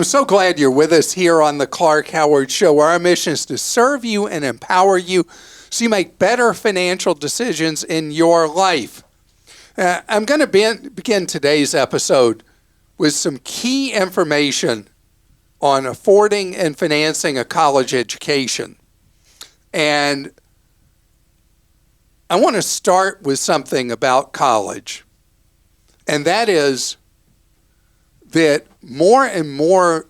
I'm so glad you're with us here on the Clark Howard Show, where our mission is to serve you and empower you so you make better financial decisions in your life. I'm going to begin today's episode with some key information on affording and financing a college education. And I want to start with something about college, and that is that more and more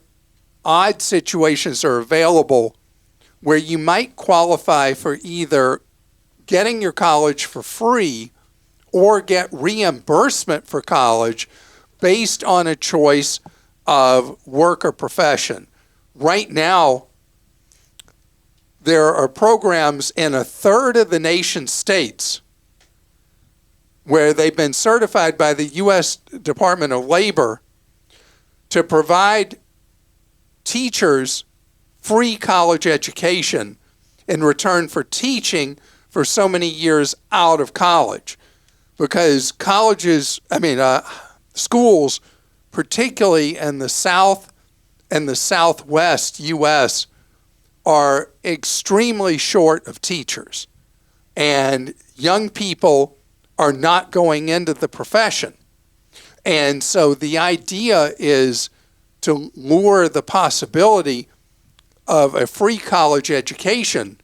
odd situations are available where you might qualify for either getting your college for free or get reimbursement for college based on a choice of work or profession. Right now, there are programs in a third of the nation's states where they've been certified by the U.S. Department of Labor to provide teachers free college education in return for teaching for so many years out of college. Because schools, particularly in the South and the Southwest U.S., are extremely short of teachers. And young people are not going into the profession. And so the idea is to lure the possibility of a free college education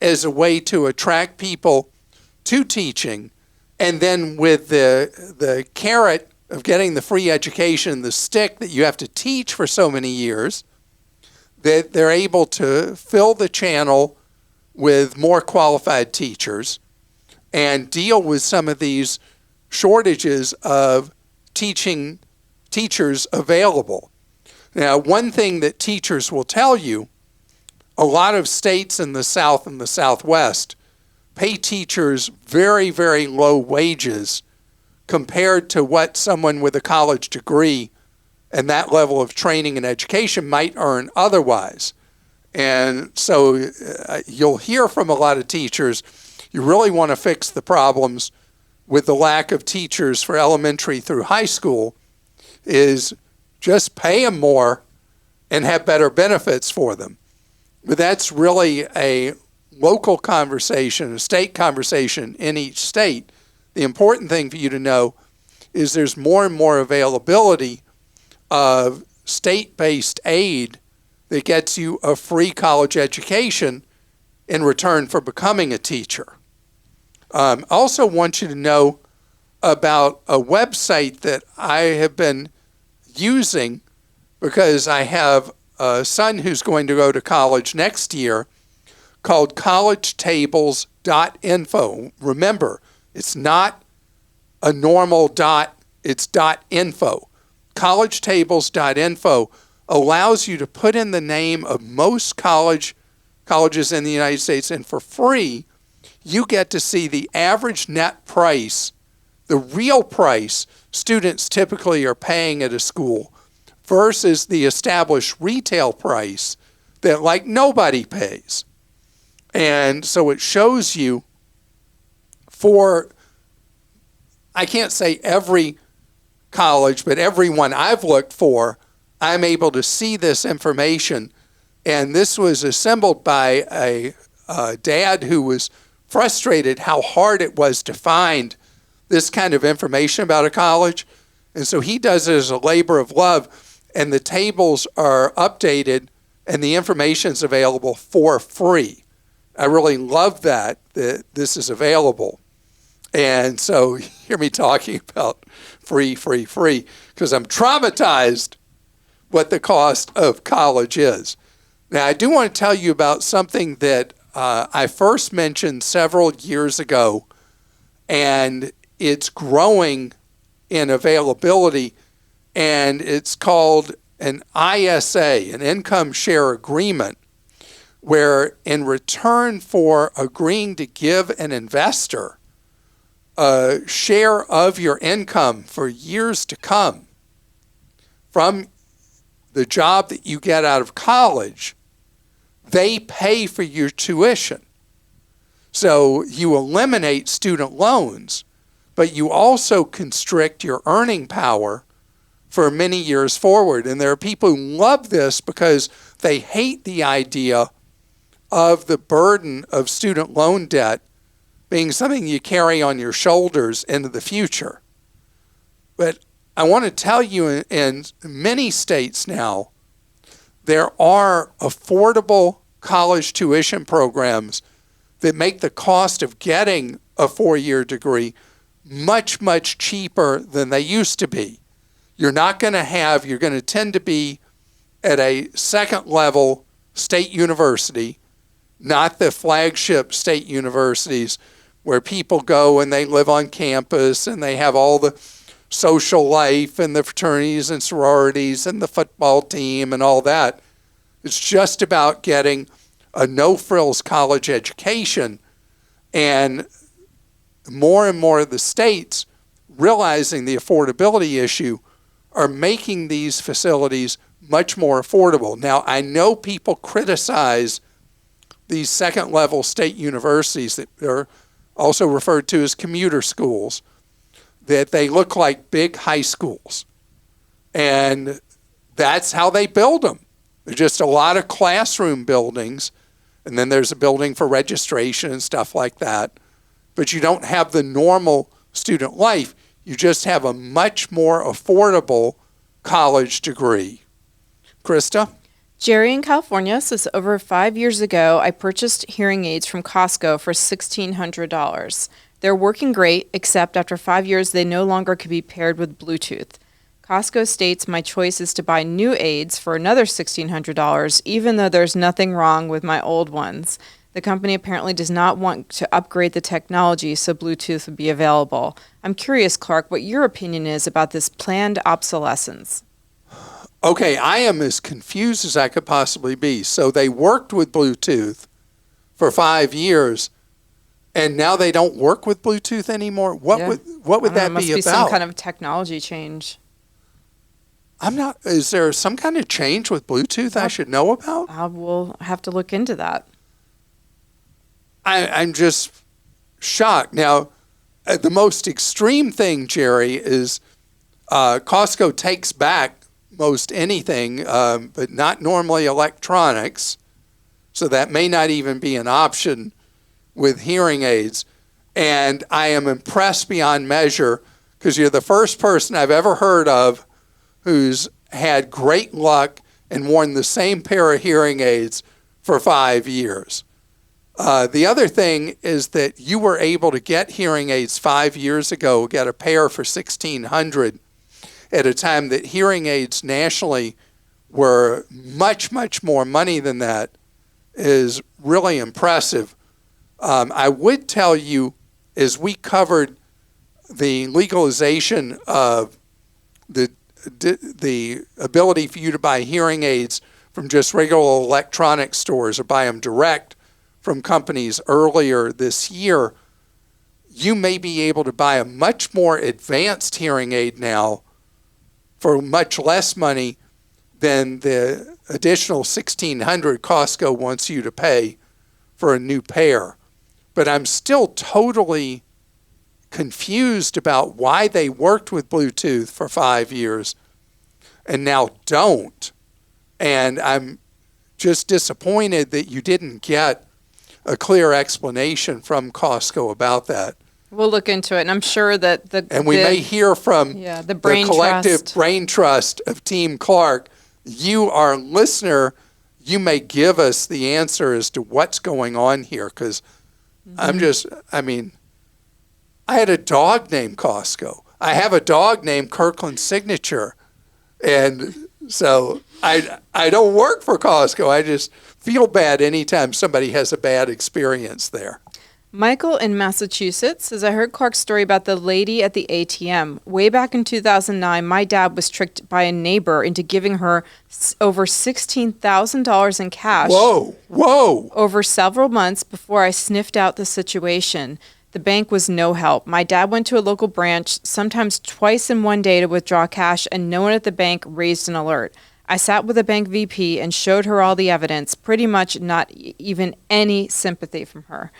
as a way to attract people to teaching. And then with the carrot of getting the free education, the stick that you have to teach for so many years, that they're able to fill the channel with more qualified teachers and deal with some of these shortages of teachers available. Now, one thing that teachers will tell you, a lot of states in the South and the Southwest pay teachers very, very low wages compared to what someone with a college degree and that level of training and education might earn otherwise. And so you'll hear from a lot of teachers, you really want to fix the problems with the lack of teachers for elementary through high school, is just pay them more and have better benefits for them. But that's really a local conversation, a state conversation in each state. The important thing for you to know is there's more and more availability of state-based aid that gets you a free college education in return for becoming a teacher. I also want you to know about a website that I have been using because I have a son who's going to go to college next year, called collegetables.info. Remember, it's not a normal dot, it's .info. Collegetables.info allows you to put in the name of most colleges in the United States, and for free, you get to see the average net price, the real price students typically are paying at a school versus the established retail price that like nobody pays. And so it shows you for, I can't say every college, but every one I've looked for, I'm able to see this information. And this was assembled by a dad who was frustrated how hard it was to find this kind of information about a college. And so he does it as a labor of love, and the tables are updated and the information's available for free. I really love that this is available. And so you hear me talking about free, because I'm traumatized what the cost of college is. Now, I do want to tell you about something that I first mentioned several years ago, and it's growing in availability, and it's called an ISA, an income share agreement, where in return for agreeing to give an investor a share of your income for years to come from the job that you get out of college, they pay for your tuition. So you eliminate student loans, but you also constrict your earning power for many years forward. And there are people who love this because they hate the idea of the burden of student loan debt being something you carry on your shoulders into the future. But I want to tell you, in many states now, there are affordable college tuition programs that make the cost of getting a 4-year degree much, much cheaper than they used to be. You're going to tend to be at a second level state university, not the flagship state universities where people go and they live on campus and they have all the social life and the fraternities and sororities and the football team and all that. It's just about getting a no-frills college education. And more of the states, realizing the affordability issue, are making these facilities much more affordable. Now, I know people criticize these second-level state universities that are also referred to as commuter schools, that they look like big high schools. And that's how they build them. There's just a lot of classroom buildings, and then there's a building for registration and stuff like that. But you don't have the normal student life. You just have a much more affordable college degree. Christa? Jerry in California says, over 5 years ago, I purchased hearing aids from Costco for $1,600. They're working great, except after 5 years, they no longer could be paired with Bluetooth. Costco states my choice is to buy new aids for another $1,600, even though there's nothing wrong with my old ones. The company apparently does not want to upgrade the technology so Bluetooth would be available. I'm curious, Clark, what your opinion is about this planned obsolescence. Okay, I am as confused as I could possibly be. So they worked with Bluetooth for 5 years, and now they don't work with Bluetooth anymore? What would that be about? Must be some kind of technology change. Is there some kind of change with Bluetooth I should know about? We'll have to look into that. I'm just shocked. Now, the most extreme thing, Jerry, is Costco takes back most anything, but not normally electronics. So that may not even be an option with hearing aids. And I am impressed beyond measure because you're the first person I've ever heard of who's had great luck and worn the same pair of hearing aids for 5 years. The other thing is that you were able to get hearing aids 5 years ago, get a pair for $1,600 at a time that hearing aids nationally were much, much more money than that, is really impressive. I would tell you, as we covered the legalization of the ability for you to buy hearing aids from just regular electronic stores or buy them direct from companies earlier this year, you may be able to buy a much more advanced hearing aid now for much less money than the additional $1,600 Costco wants you to pay for a new pair. But I'm still totally confused about why they worked with Bluetooth for 5 years and now don't. And I'm just disappointed that you didn't get a clear explanation from Costco about that. We'll look into it, and I'm sure that we may hear from the collective brain trust of Team Clark. You, our listener, you may give us the answer as to what's going on here, because I had a dog named Costco. I have a dog named Kirkland Signature, and so I don't work for Costco. I just feel bad anytime somebody has a bad experience there. Michael in Massachusetts says, I heard Clark's story about the lady at the ATM. Way back in 2009, my dad was tricked by a neighbor into giving her over $16,000 in cash. Whoa. Over several months before I sniffed out the situation. The bank was no help. My dad went to a local branch, sometimes twice in one day, to withdraw cash, and no one at the bank raised an alert. I sat with the bank VP and showed her all the evidence, pretty much not even any sympathy from her.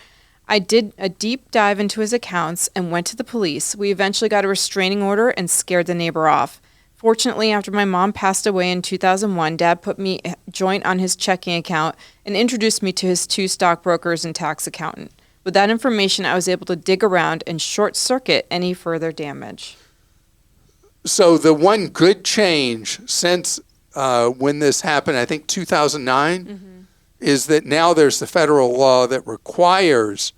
I did a deep dive into his accounts and went to the police. We eventually got a restraining order and scared the neighbor off. Fortunately, after my mom passed away in 2001, Dad put me joint on his checking account and introduced me to his 2 stockbrokers and tax accountant. With that information, I was able to dig around and short-circuit any further damage. So the one good change since when this happened, I think 2009, is that now there's the federal law that requires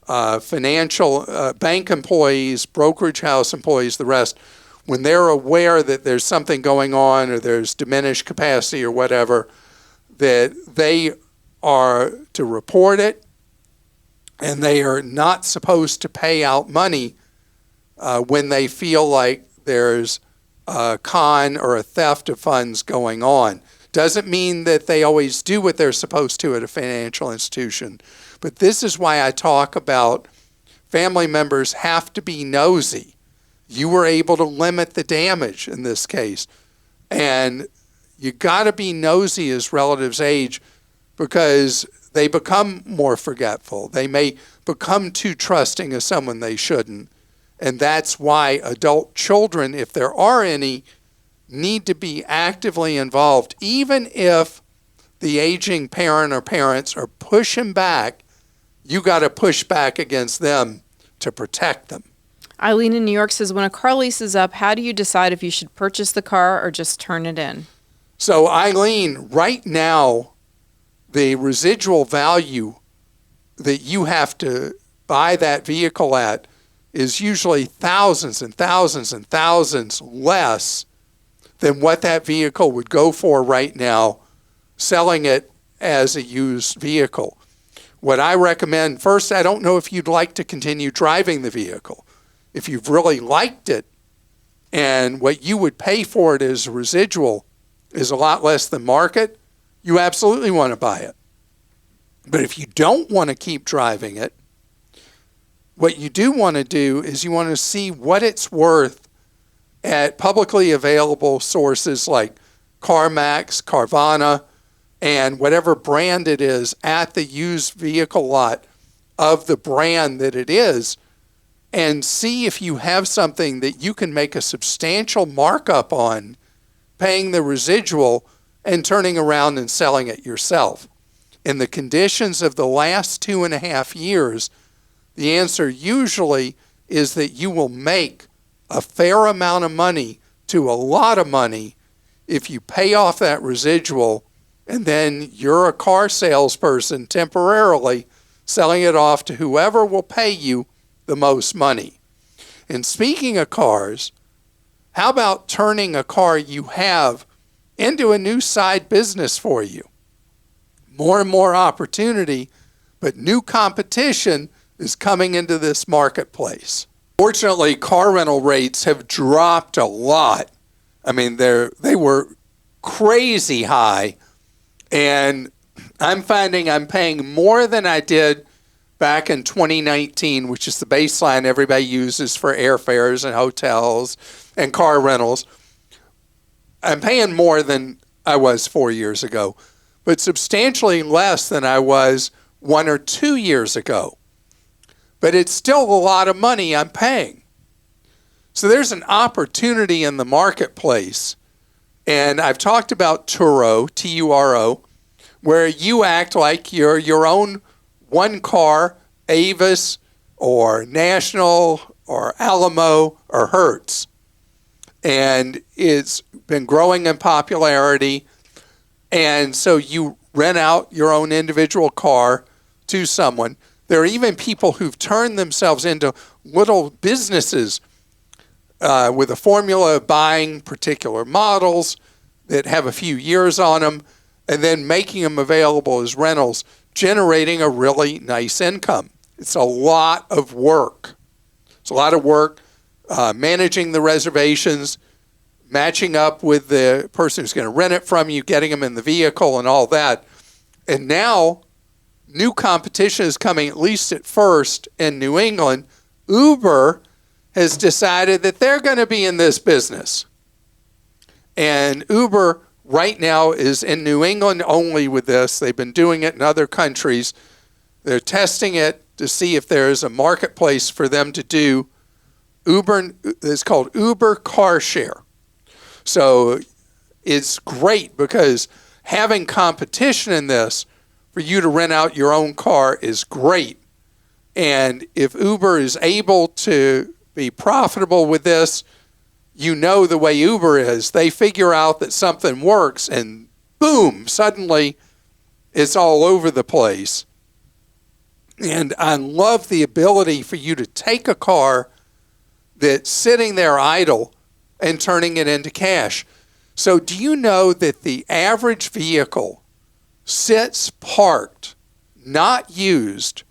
financial bank employees, brokerage house employees, the rest, when they're aware that there's something going on or there's diminished capacity or whatever, that they are to report it, and they are not supposed to pay out money when they feel like there's a con or a theft of funds going on. Doesn't mean that they always do what they're supposed to at a financial institution. But this is why I talk about family members have to be nosy. You were able to limit the damage in this case. And you got to be nosy as relatives age, because they become more forgetful. They may become too trusting of someone they shouldn't. And that's why adult children, if there are any, need to be actively involved, even if the aging parent or parents are pushing back. You got to push back against them to protect them. Eileen in New York says, when a car lease is up, how do you decide if you should purchase the car or just turn it in? So Eileen, right now, the residual value that you have to buy that vehicle at is usually thousands and thousands and thousands less than what that vehicle would go for right now, selling it as a used vehicle. What I recommend, first, I don't know if you'd like to continue driving the vehicle. If you've really liked it and what you would pay for it as a residual is a lot less than market, you absolutely want to buy it. But if you don't want to keep driving it, what you do want to do is you want to see what it's worth at publicly available sources like CarMax, Carvana, and whatever brand it is at the used vehicle lot of the brand that it is, and see if you have something that you can make a substantial markup on, paying the residual and turning around and selling it yourself. In the conditions of the last 2.5 years, the answer usually is that you will make a fair amount of money to a lot of money if you pay off that residual, and then you're a car salesperson temporarily selling it off to whoever will pay you the most money. And speaking of cars, how about turning a car you have into a new side business for you? More and more opportunity, but new competition is coming into this marketplace. Fortunately, car rental rates have dropped a lot. I mean, they were crazy high, and I'm finding I'm paying more than I did back in 2019, which is the baseline everybody uses for airfares and hotels and car rentals. I'm paying more than I was 4 years ago, but substantially less than I was 1 or 2 years ago. But it's still a lot of money I'm paying. So there's an opportunity in the marketplace. And I've talked about Turo, T-U-R-O, where you act like you're your own one car, Avis or National or Alamo or Hertz. And it's been growing in popularity. And so you rent out your own individual car to someone. There are even people who've turned themselves into little businesses with a formula of buying particular models that have a few years on them and then making them available as rentals, generating a really nice income. It's a lot of work. It's a lot of work managing the reservations, matching up with the person who's going to rent it from you, getting them in the vehicle and all that. And now new competition is coming, at least at first, in New England. Uber has decided that they're going to be in this business. And Uber right now is in New England only with this. They've been doing it in other countries. They're testing it to see if there is a marketplace for them to do. Uber is called Uber Car Share. So it's great because having competition in this for you to rent out your own car is great. And if Uber is able to be profitable with this, you know the way Uber is. They figure out that something works and boom, suddenly it's all over the place. And I love the ability for you to take a car that's sitting there idle and turning it into cash. So do you know that the average vehicle sits parked, not used,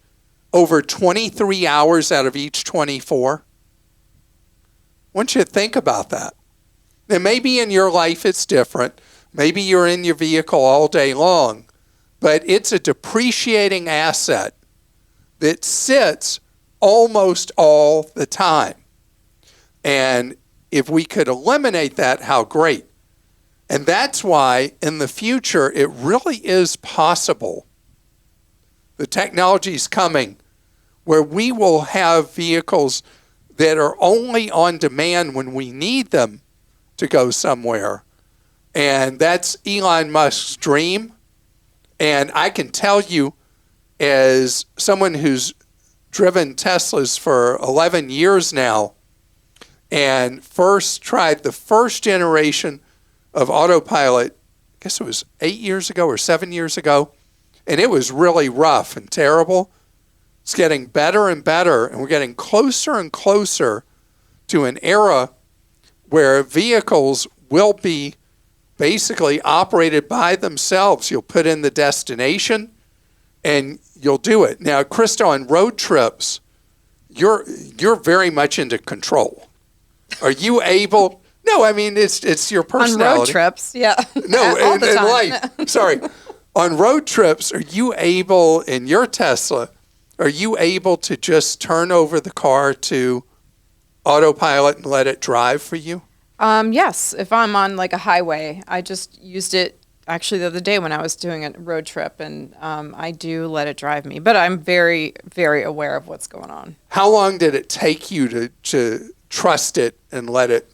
over 23 hours out of each 24? I want you to think about that. Now, maybe in your life it's different. Maybe you're in your vehicle all day long, but it's a depreciating asset that sits almost all the time. And if we could eliminate that, how great. And that's why in the future it really is possible. The technology is coming where we will have vehicles that are only on demand when we need them to go somewhere. And that's Elon Musk's dream. And I can tell you, as someone who's driven Teslas for 11 years now, and first tried the first generation of autopilot, I guess it was 8 years ago or 7 years ago, and it was really rough and terrible. It's getting better and better, and we're getting closer and closer to an era where vehicles will be basically operated by themselves. You'll put in the destination, and you'll do it. Now, Christa, on road trips, you're very much into control. Are you able? No, I mean it's your personality. On road trips, yeah. No, All the in time. life. Sorry, on road trips, are you able in your Tesla? Are you able to just turn over the car to autopilot and let it drive for you? Yes, if I'm on like a highway, I just used it actually the other day when I was doing a road trip, and I do let it drive me. But I'm very, very aware of what's going on. How long did it take you to trust it and let it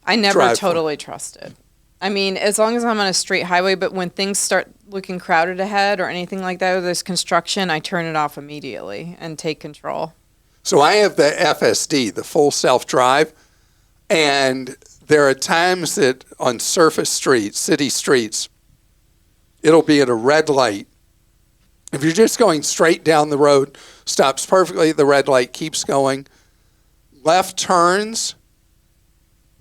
I never drive totally trust it. I mean, as long as I'm on a straight highway, but when things start looking crowded ahead or anything like that, or there's construction, I turn it off immediately and take control. So I have the FSD, the full self-drive, and there are times that on surface streets, city streets, it'll be at a red light. If you're just going straight down the road, stops perfectly at the red light, keeps going. Left turns,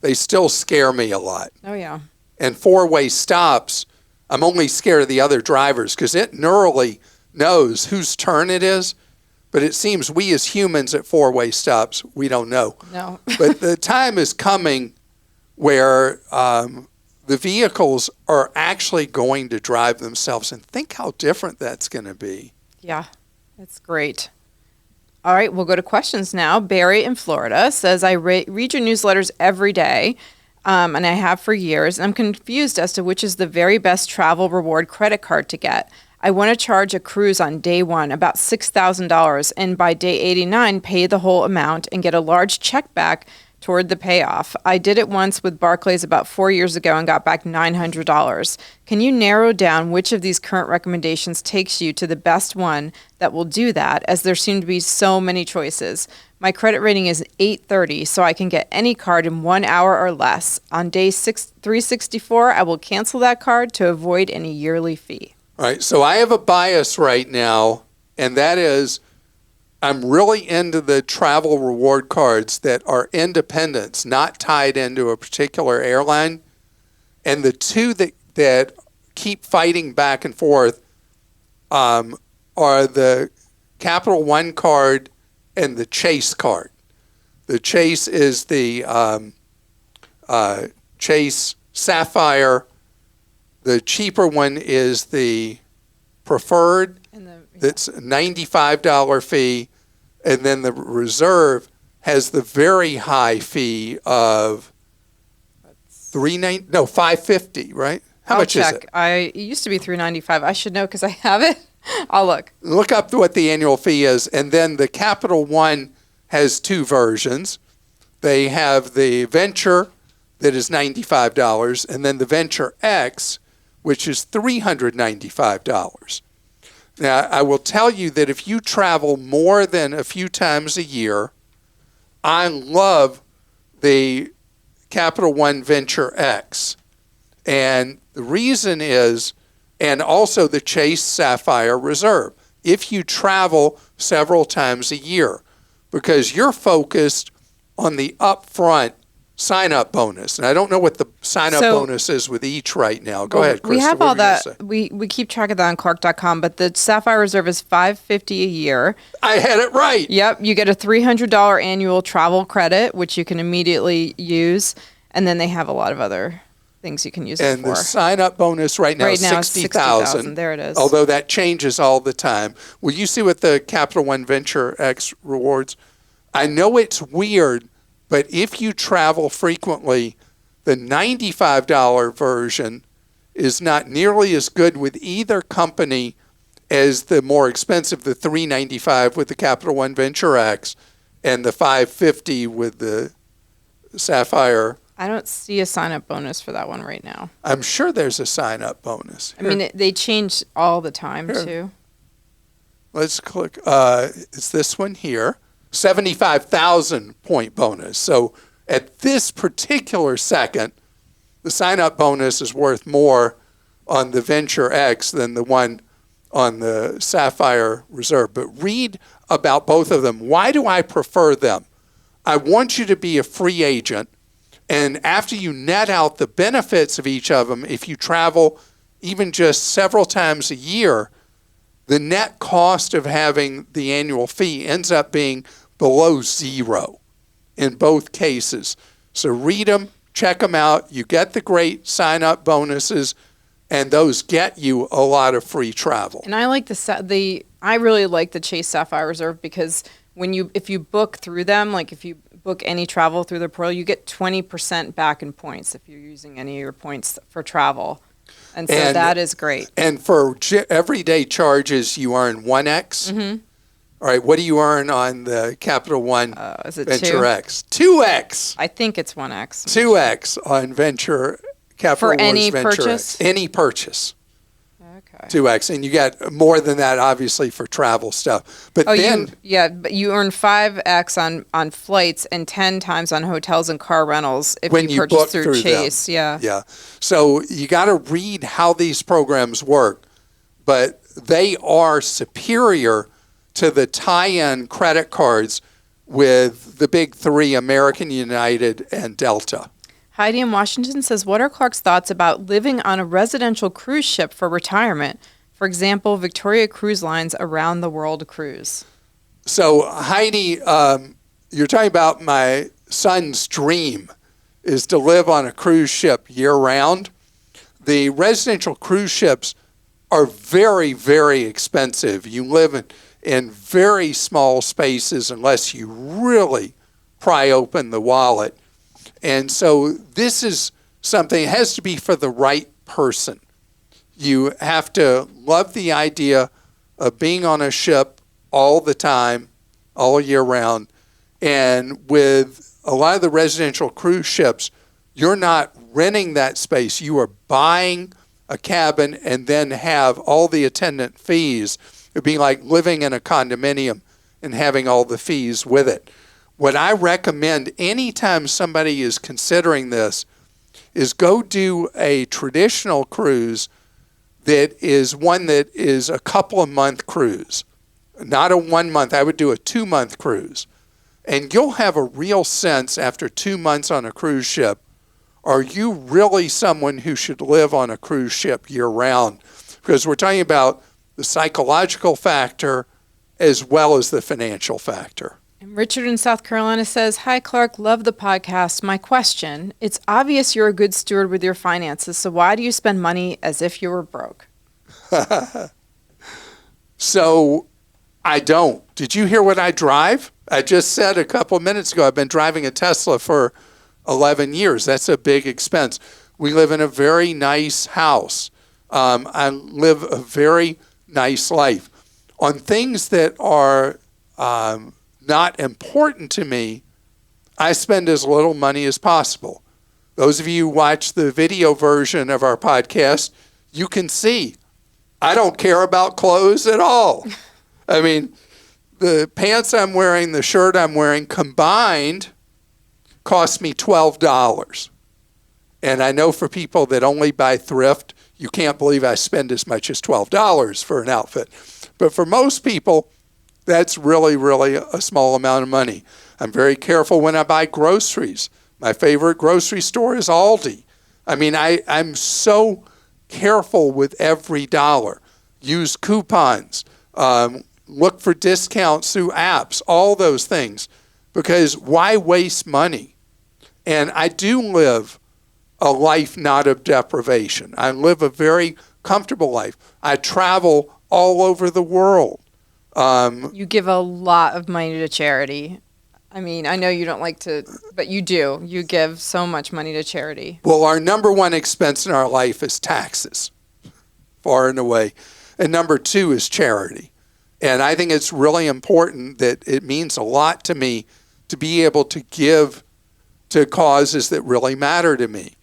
they still scare me a lot. Oh, yeah. And four-way stops, I'm only scared of the other drivers because it neurally knows whose turn it is. But it seems we as humans at four-way stops, we don't know. No. But the time is coming where the vehicles are actually going to drive themselves. And think how different that's going to be. Yeah, it's great. All right, we'll go to questions now. Barry in Florida says, I read your newsletters every day, and I have for years. I'm confused as to which is the very best travel reward credit card to get. I want to charge a cruise on day one about $6,000, and by day 89, pay the whole amount and get a large check back toward the payoff. I did it once with Barclays about 4 years ago and got back $900. Can you narrow down which of these current recommendations takes you to the best one that will do that, as there seem to be so many choices? My credit rating is 830, so I can get any card in 1 hour or less. On day 364, I will cancel that card to avoid any yearly fee. All right, so I have a bias right now, and that is I'm really into the travel reward cards that are independents, not tied into a particular airline. And the two that keep fighting back and forth are the Capital One card and the Chase card. The Chase is the Chase Sapphire. The cheaper one is the Preferred. That's a $95 fee. And then the Reserve has the very high fee of $550, right? How much is it? It used to be $395. I should know because I have it. I'll look. Look up what the annual fee is. And then the Capital One has two versions. They have the Venture that is $95, and then the Venture X, which is $395. Now, I will tell you that if you travel more than a few times a year, I love the Capital One Venture X. And the reason is, and also the Chase Sapphire Reserve, if you travel several times a year, because you're focused on the upfront sign-up bonus. And I don't know what the sign-up bonus is with each right now. Go ahead, Christa. We have all that. We keep track of that on Clark.com, but the Sapphire Reserve is $550 a year. I had it right. Yep. You get a $300 annual travel credit, which you can immediately use. And then they have a lot of other things you can use it for. And the sign-up bonus right now is $60,000. There it is. Although that changes all the time. Will you see what the Capital One Venture X rewards? I know it's weird, but if you travel frequently, the $95 version is not nearly as good with either company as the more expensive, the $395 with the Capital One Venture X and the $550 with the Sapphire. I don't see a sign-up bonus for that one right now. I'm sure there's a sign-up bonus. Here. I mean, they change all the time, too. Let's click. It's this one here. 75,000 point bonus. So at this particular second, the sign-up bonus is worth more on the Venture X than the one on the Sapphire Reserve. But read about both of them. Why do I prefer them? I want you to be a free agent. And after you net out the benefits of each of them, if you travel even just several times a year, the net cost of having the annual fee ends up being below zero in both cases. So read them, check them out. You get the great sign-up bonuses, and those get you a lot of free travel. And I like I really like the Chase Sapphire Reserve because if you book through them, like if you book any travel through the portal, you get 20% back in points if you're using any of your points for travel. And so that is great. And for everyday charges, you earn 1x. Mm-hmm. All right, what do you earn on the Capital One is it Venture 2? X? 2x. I think it's 1x. 2x on Capital One's any Venture purchase? X. Any purchase. Okay. 2x, and you get more than that, obviously, for travel stuff. But but you earn 5x on flights and 10 times on hotels and car rentals if you purchase through Chase. Them. Yeah. So you got to read how these programs work, but they are superior to the tie-in credit cards with the big three, American, United, and Delta. Heidi in Washington says, what are Clark's thoughts about living on a residential cruise ship for retirement? For example, Victoria Cruise Line's Around the World cruise. So, Heidi, you're talking about my son's dream is to live on a cruise ship year-round. The residential cruise ships are very, very expensive. You live in very small spaces unless you really pry open the wallet. And so this is something that has to be for the right person. You have to love the idea of being on a ship all the time, all year round. And with a lot of the residential cruise ships, you're not renting that space. You are buying a cabin and then have all the attendant fees. It'd be like living in a condominium and having all the fees with it. What I recommend anytime somebody is considering this is go do a traditional cruise that is one that is a couple of month cruise, not a 1 month. I would do a 2 month cruise. And you'll have a real sense after 2 months on a cruise ship, are you really someone who should live on a cruise ship year round? Because we're talking about the psychological factor as well as the financial factor. And Richard in South Carolina says, hi, Clark, love the podcast. My question, it's obvious you're a good steward with your finances, so why do you spend money as if you were broke? So I don't. Did you hear what I drive? I just said a couple of minutes ago, I've been driving a Tesla for 11 years. That's a big expense. We live in a very nice house. I live a very nice life. On things that are not important to me, I spend as little money as possible. Those of you who watch the video version of our podcast, you can see I don't care about clothes at all. I mean, the pants I'm wearing, the shirt I'm wearing combined cost me $12. And I know for people that only buy thrift, you can't believe I spend as much as $12 for an outfit. But for most people, that's really, really a small amount of money. I'm very careful when I buy groceries. My favorite grocery store is Aldi. I mean, I'm so careful with every dollar. Use coupons. Look for discounts through apps, all those things. Because why waste money? And I do live a life not of deprivation. I live a very comfortable life. I travel all over the world. You give a lot of money to charity. I mean, I know you don't like to, but you do. You give so much money to charity. Well, our number one expense in our life is taxes, far and away. And number two is charity. And I think it's really important that it means a lot to me to be able to give to causes that really matter to me.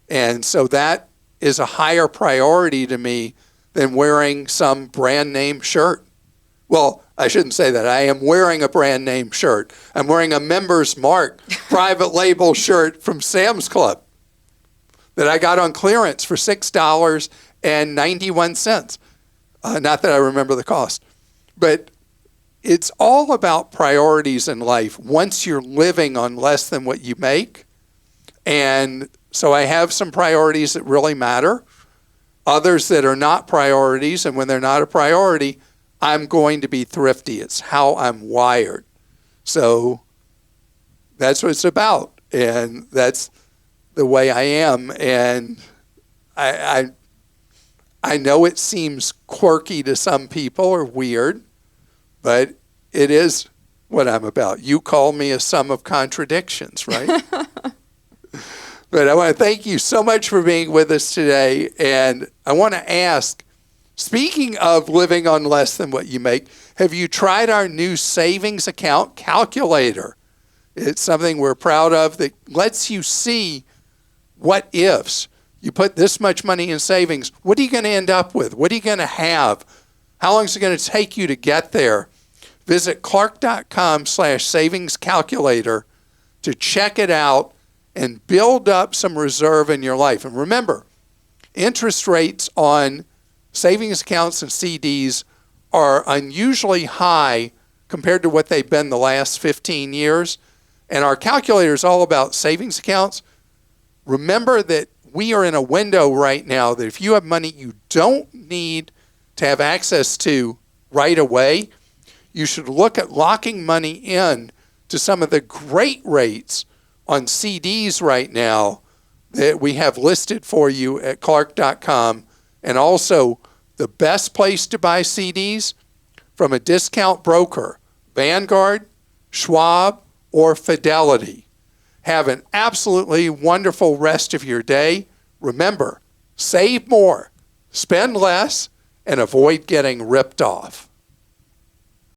And so that is a higher priority to me than wearing some brand name shirt. Well, I shouldn't say that. I am wearing a brand name shirt. I'm wearing a Members Mark private label shirt from Sam's Club that I got on clearance for $6.91. Not that I remember the cost. But it's all about priorities in life once you're living on less than what you make. And so I have some priorities that really matter, others that are not priorities. And when they're not a priority, I'm going to be thrifty. It's how I'm wired. So that's what it's about. And that's the way I am. And I know it seems quirky to some people or weird, but it is what I'm about. You call me a sum of contradictions, right? But I want to thank you so much for being with us today. And I want to ask, speaking of living on less than what you make, have you tried our new savings account calculator? It's something we're proud of that lets you see what ifs. You put this much money in savings. What are you going to end up with? What are you going to have? How long is it going to take you to get there? Visit clark.com/savings calculator to check it out and build up some reserve in your life. And remember, interest rates on savings accounts and CDs are unusually high compared to what they've been the last 15 years. And our calculator is all about savings accounts. Remember that we are in a window right now that if you have money you don't need to have access to right away, you should look at locking money in to some of the great rates on CDs right now that we have listed for you at clark.com. And also the best place to buy CDs from a discount broker, Vanguard, Schwab, or Fidelity. Have an absolutely wonderful rest of your day. Remember, save more, spend less, and avoid getting ripped off.